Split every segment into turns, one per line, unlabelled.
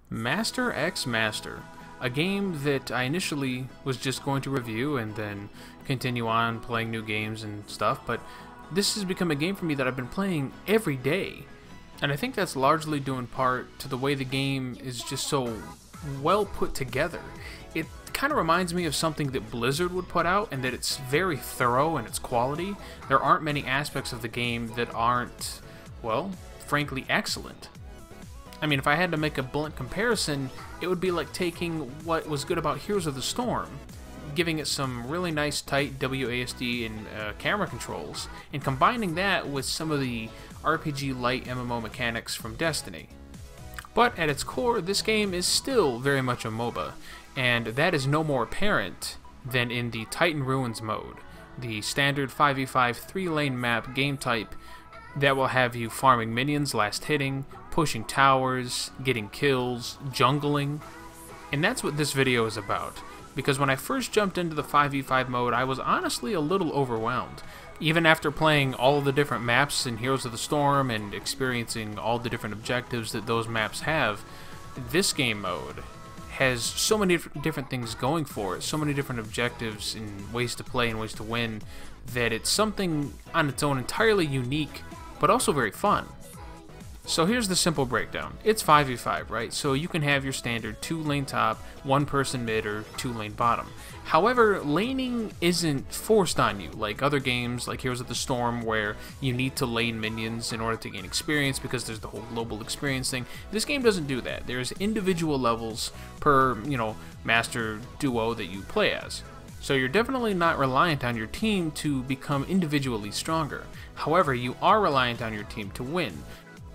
Master X Master, a game that I initially was just going to review and then continue on playing new games and stuff, but this has become a game for me that I've been playing every day. And I think that's largely due in part to the way the game is just so well put together. It kind of reminds me of something that Blizzard would put out, and that it's very thorough in its quality. There aren't many aspects of the game that aren't, well, frankly excellent. I mean, if I had to make a blunt comparison, it would be like taking what was good about Heroes of the Storm, giving it some really nice tight WASD and camera controls, and combining that with some of the RPG-light MMO mechanics from Destiny. But at its core, this game is still very much a MOBA, and that is no more apparent than in the Titan Ruins mode, the standard 5v5 3-lane map game type that will have you farming minions last hitting, pushing towers, getting kills, jungling, and that's what this video is about. Because when I first jumped into the 5v5 mode, I was honestly a little overwhelmed. Even after playing all of the different maps in Heroes of the Storm and experiencing all the different objectives that those maps have, this game mode has so many different things going for it, so many different objectives and ways to play and ways to win, that it's something on its own entirely unique, but also very fun. So here's the simple breakdown. It's 5v5, right? So you can have your standard 2-lane top, 1-person mid, or 2-lane bottom. However, laning isn't forced on you, like other games like Heroes of the Storm, where you need to lane minions in order to gain experience because there's the whole global experience thing. This game doesn't do that. There's individual levels per, master duo that you play as. So you're definitely not reliant on your team to become individually stronger. However, you are reliant on your team to win.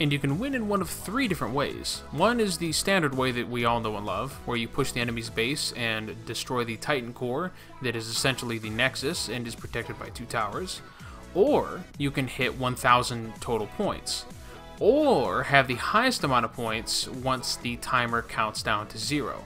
And you can win in one of 3 different ways. One is the standard way that we all know and love, where you push the enemy's base and destroy the Titan core that is essentially the Nexus and is protected by 2 towers. Or you can hit 1,000 total points. Or have the highest amount of points once the timer counts down to 0.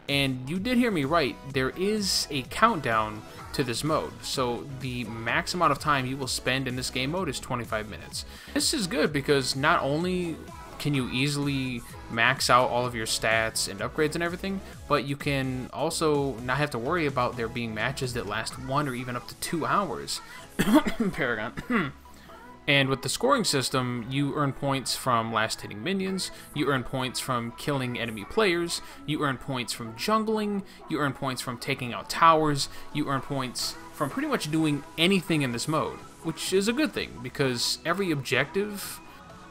And you did hear me right, there is a countdown to this mode, so the max amount of time you will spend in this game mode is 25 minutes. This is good because not only can you easily max out all of your stats and upgrades and everything, but you can also not have to worry about there being matches that last 1 or even up to 2 hours. Paragon. And with the scoring system, you earn points from last hitting minions, you earn points from killing enemy players, you earn points from jungling, you earn points from taking out towers, you earn points from pretty much doing anything in this mode, which is a good thing, because every objective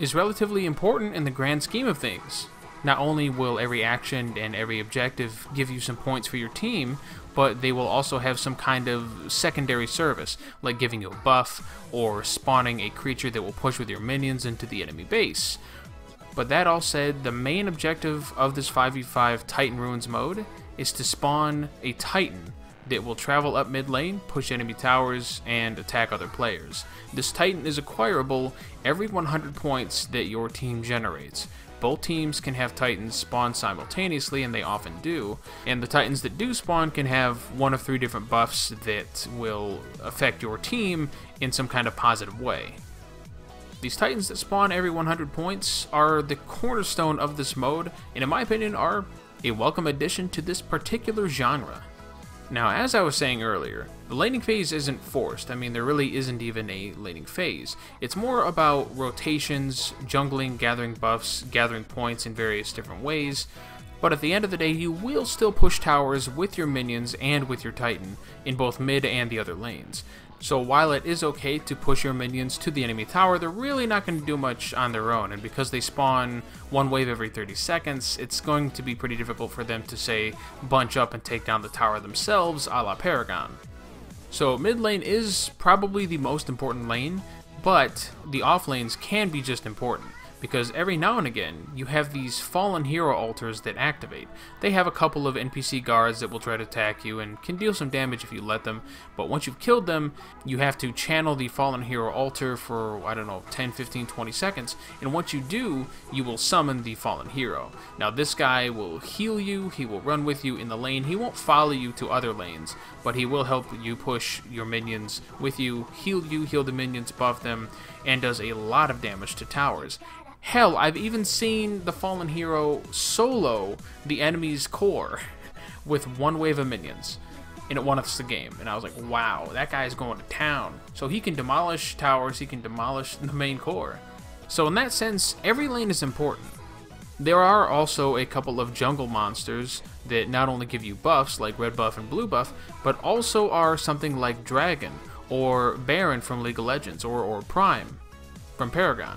is relatively important in the grand scheme of things. Not only will every action and every objective give you some points for your team, but they will also have some kind of secondary service, like giving you a buff, or spawning a creature that will push with your minions into the enemy base. But that all said, the main objective of this 5v5 Titan Ruins mode is to spawn a Titan that will travel up mid lane, push enemy towers, and attack other players. This Titan is acquirable every 100 points that your team generates. Both teams can have Titans spawn simultaneously, and they often do, and the Titans that do spawn can have one of 3 different buffs that will affect your team in some kind of positive way. These Titans that spawn every 100 points are the cornerstone of this mode, and in my opinion are a welcome addition to this particular genre. Now, as I was saying earlier, the laning phase isn't forced. I mean, there really isn't even a laning phase. It's more about rotations, jungling, gathering buffs, gathering points in various different ways. But at the end of the day, you will still push towers with your minions and with your Titan in both mid and the other lanes. So while it is okay to push your minions to the enemy tower, they're really not going to do much on their own, and because they spawn one wave every 30 seconds, it's going to be pretty difficult for them to, say, bunch up and take down the tower themselves, a la Paragon. So mid lane is probably the most important lane, but the off lanes can be just important, because every now and again, you have these fallen hero altars that activate. They have a couple of NPC guards that will try to attack you and can deal some damage if you let them, but once you've killed them, you have to channel the fallen hero altar for, I don't know, 10, 15, 20 seconds, and once you do, you will summon the fallen hero. Now this guy will heal you, he will run with you in the lane, he won't follow you to other lanes, but he will help you push your minions with you, heal the minions, buff them, and does a lot of damage to towers. Hell, I've even seen the fallen hero solo the enemy's core with one wave of minions, and it won us the game. And I was like, wow, that guy's going to town. So he can demolish towers, he can demolish the main core. So in that sense, every lane is important. There are also a couple of jungle monsters that not only give you buffs like red buff and blue buff, but also are something like Dragon or Baron from League of Legends or Prime from Paragon.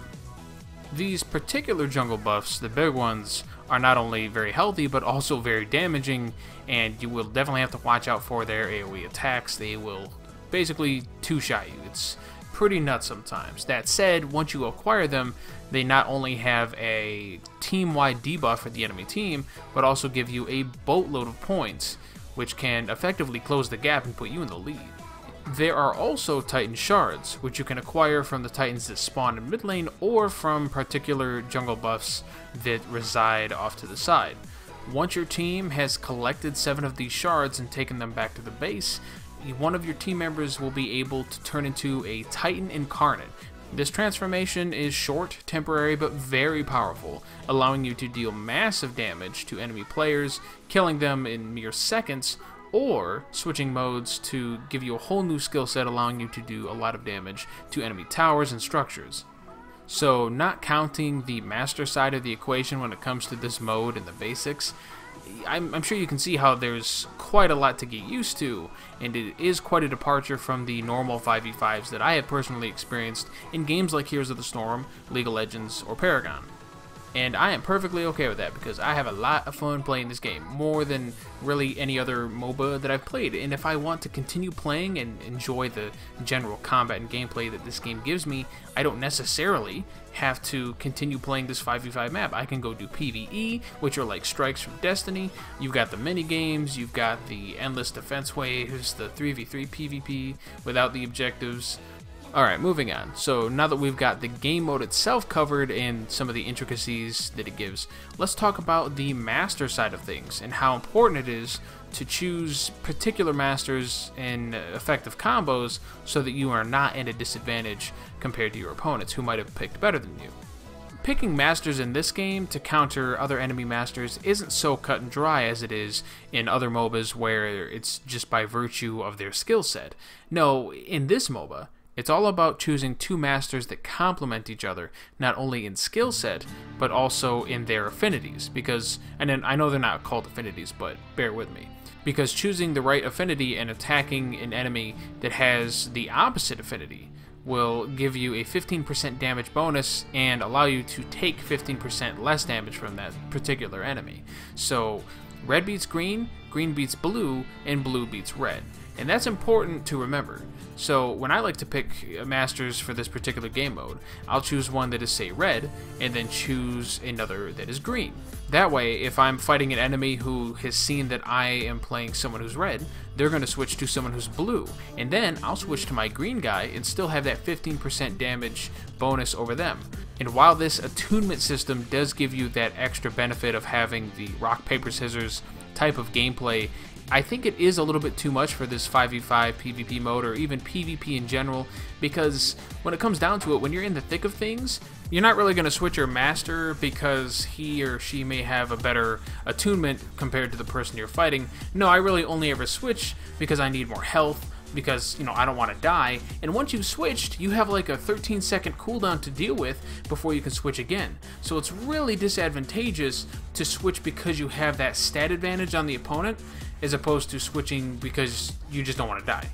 These particular jungle buffs, the big ones, are not only very healthy but also very damaging, and you will definitely have to watch out for their AoE attacks. They will basically two-shot you. It's pretty nuts sometimes. That said, once you acquire them, they not only have a team-wide debuff for the enemy team, but also give you a boatload of points, which can effectively close the gap and put you in the lead. There are also Titan Shards, which you can acquire from the Titans that spawn in mid lane or from particular jungle buffs that reside off to the side. Once your team has collected 7 of these shards and taken them back to the base, one of your team members will be able to turn into a Titan Incarnate. This transformation is short, temporary, but very powerful, allowing you to deal massive damage to enemy players, killing them in mere seconds, or switching modes to give you a whole new skill set, allowing you to do a lot of damage to enemy towers and structures. So, not counting the master side of the equation when it comes to this mode and the basics, I'm sure you can see how there's quite a lot to get used to, and it is quite a departure from the normal 5v5s that I have personally experienced in games like Heroes of the Storm, League of Legends, or Paragon. And I am perfectly okay with that because I have a lot of fun playing this game, more than really any other MOBA that I've played. And if I want to continue playing and enjoy the general combat and gameplay that this game gives me, I don't necessarily have to continue playing this 5v5 map. I can go do PvE, which are like strikes from Destiny. You've got the mini games, you've got the endless defense waves, the 3v3 PvP without the objectives. Alright, moving on. So now that we've got the game mode itself covered and some of the intricacies that it gives, let's talk about the master side of things and how important it is to choose particular masters and effective combos so that you are not at a disadvantage compared to your opponents who might have picked better than you. Picking masters in this game to counter other enemy masters isn't so cut and dry as it is in other MOBAs where it's just by virtue of their skill set. No, in this MOBA, it's all about choosing 2 masters that complement each other, not only in skill set, but also in their affinities, because, and then I know they're not called affinities, but bear with me, because choosing the right affinity and attacking an enemy that has the opposite affinity will give you a 15% damage bonus and allow you to take 15% less damage from that particular enemy. So, red beats green, green beats blue, and blue beats red. And that's important to remember. So when I like to pick masters for this particular game mode, I'll choose one that is, say, red, and then choose another that is green. That way, if I'm fighting an enemy who has seen that I am playing someone who's red, they're going to switch to someone who's blue. And then I'll switch to my green guy and still have that 15% damage bonus over them. And while this attunement system does give you that extra benefit of having the rock, paper, scissors type of gameplay, I think it is a little bit too much for this 5v5 PvP mode, or even PvP in general, because when it comes down to it, when you're in the thick of things, you're not really going to switch your master because he or she may have a better attunement compared to the person you're fighting. No, I really only ever switch because I need more health, because, you know, I don't want to die. And once you've switched, you have like a 13-second cooldown to deal with before you can switch again. So it's really disadvantageous to switch because you have that stat advantage on the opponent, as opposed to switching because you just don't want to die.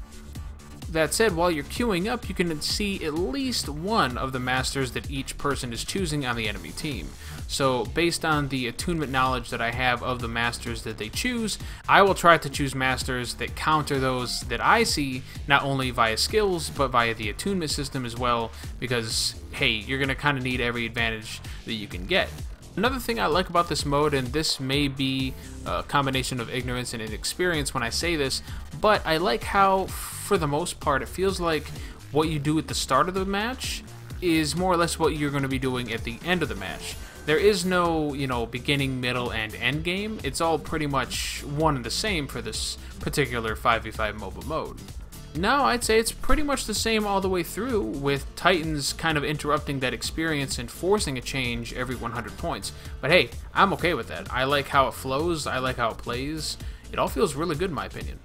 That said, while you're queuing up, you can see at least one of the masters that each person is choosing on the enemy team. So based on the attunement knowledge that I have of the masters that they choose, I will try to choose masters that counter those that I see, not only via skills, but via the attunement system as well, because, hey, you're going to kind of need every advantage that you can get. Another thing I like about this mode, and this may be a combination of ignorance and inexperience when I say this, but I like how, for the most part, it feels like what you do at the start of the match is more or less what you're going to be doing at the end of the match. There is no, you know, beginning, middle, and end game. It's all pretty much one and the same for this particular 5v5 MOBA mode. No, I'd say it's pretty much the same all the way through, with Titans kind of interrupting that experience and forcing a change every 100 points. But hey, I'm okay with that. I like how it flows, I like how it plays. It all feels really good in my opinion.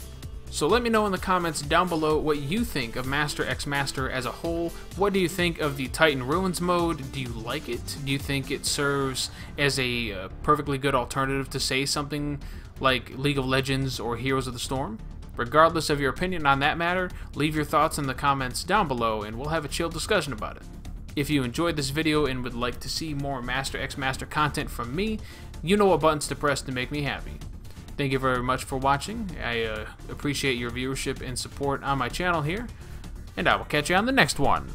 So let me know in the comments down below what you think of Master x Master as a whole. What do you think of the Titan Ruins mode? Do you like it? Do you think it serves as a perfectly good alternative to, say, something like League of Legends or Heroes of the Storm? Regardless of your opinion on that matter, leave your thoughts in the comments down below and we'll have a chill discussion about it. If you enjoyed this video and would like to see more Master x Master content from me, you know what buttons to press to make me happy. Thank you very much for watching. I appreciate your viewership and support on my channel here, and I will catch you on the next one.